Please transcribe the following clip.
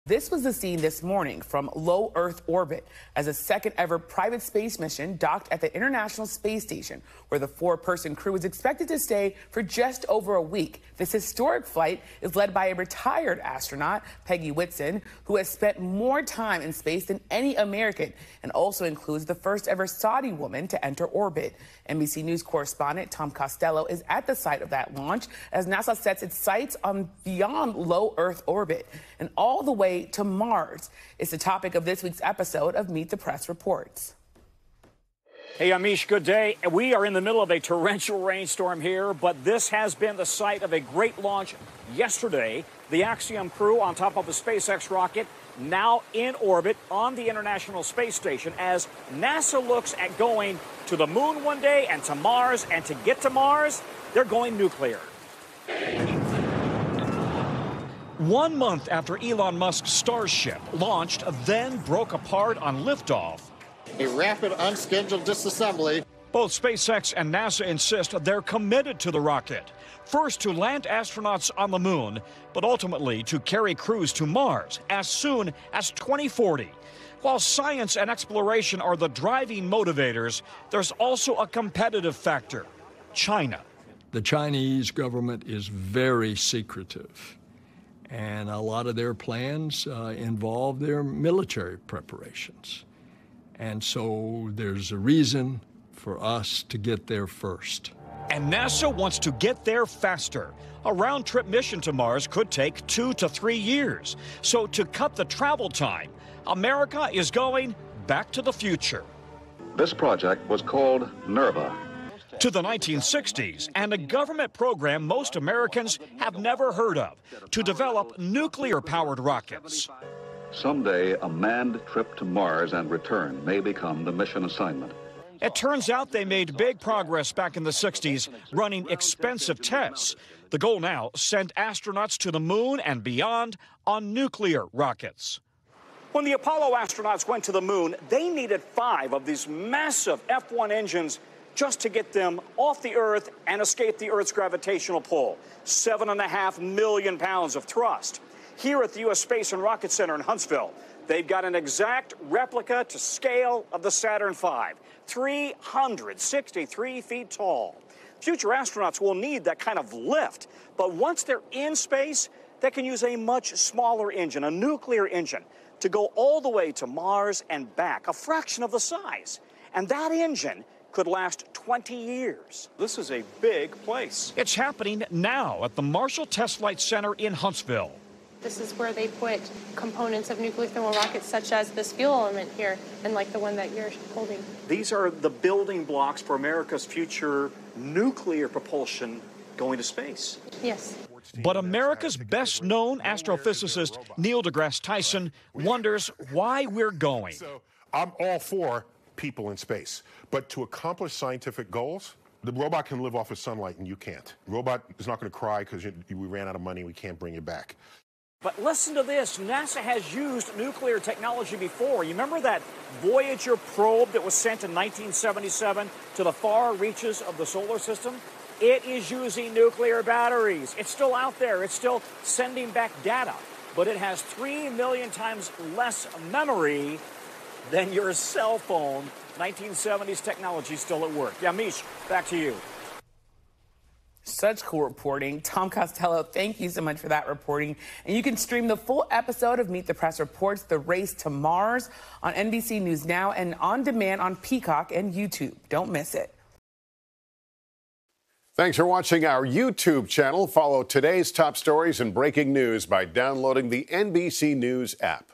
This was the scene this morning from low Earth orbit as a second ever private space mission docked at the International Space Station, where the 4-person crew is expected to stay for just over a week. This historic flight is led by a retired astronaut, Peggy Whitson, who has spent more time in space than any American, and also includes the first ever Saudi woman to enter orbit. NBC News correspondent Tom Costello is at the site of that launch as NASA sets its sights on beyond low Earth orbit and all the way to Mars. It's the topic of this week's episode of Meet the Press Reports. Hey, Amish, good day. We are in the middle of a torrential rainstorm here, but this has been the site of a great launch yesterday. The Axiom crew on top of a SpaceX rocket now in orbit on the International Space Station as NASA looks at going to the moon one day and to Mars, and to get to Mars, they're going nuclear. 1 month after Elon Musk's Starship launched, then broke apart on liftoff. A rapid, unscheduled disassembly. Both SpaceX and NASA insist they're committed to the rocket. First to land astronauts on the moon, but ultimately to carry crews to Mars as soon as 2040. While science and exploration are the driving motivators, there's also a competitive factor: China. The Chinese government is very secretive, and a lot of their plans involve their military preparations. And so there's a reason for us to get there first. And NASA wants to get there faster. A round-trip mission to Mars could take 2 to 3 years. So to cut the travel time, America is going back to the future. This project was called NERVA. To the 1960s, and a government program most Americans have never heard of, to develop nuclear-powered rockets. Someday, a manned trip to Mars and return may become the mission assignment. It turns out they made big progress back in the 60s, running expensive tests. The goal now, send astronauts to the moon and beyond on nuclear rockets. When the Apollo astronauts went to the moon, they needed 5 of these massive F-1 engines just to get them off the Earth and escape the Earth's gravitational pull. 7.5 million pounds of thrust. Here at the U.S. Space and Rocket Center in Huntsville, they've got an exact replica to scale of the Saturn V, 363 feet tall. Future astronauts will need that kind of lift, but once they're in space, they can use a much smaller engine, a nuclear engine, to go all the way to Mars and back, a fraction of the size. And that engine could last 20 years. This is a big place. It's happening now at the Marshall Test Flight Center in Huntsville. This is where they put components of nuclear thermal rockets, such as this fuel element here, and like the one that you're holding. These are the building blocks for America's future nuclear propulsion going to space. Yes. But America's best-known astrophysicist, Neil deGrasse Tyson, wonders why we're going. So I'm all for people in space, but to accomplish scientific goals, the robot can live off of sunlight and you can't. The robot is not going to cry because we ran out of money, we can't bring it back. But listen to this. NASA has used nuclear technology before. You remember that Voyager probe that was sent in 1977 to the far reaches of the solar system? It is using nuclear batteries. It's still out there. It's still sending back data. But it has 3 million times less memory than your cell phone. 1970s technology still at work. Yamish, back to you. Such cool reporting. Tom Costello, thank you so much for that reporting. And you can stream the full episode of Meet the Press Reports, The Race to Mars, on NBC News Now and on demand on Peacock and YouTube. Don't miss it. Thanks for watching our YouTube channel. Follow today's top stories and breaking news by downloading the NBC News app.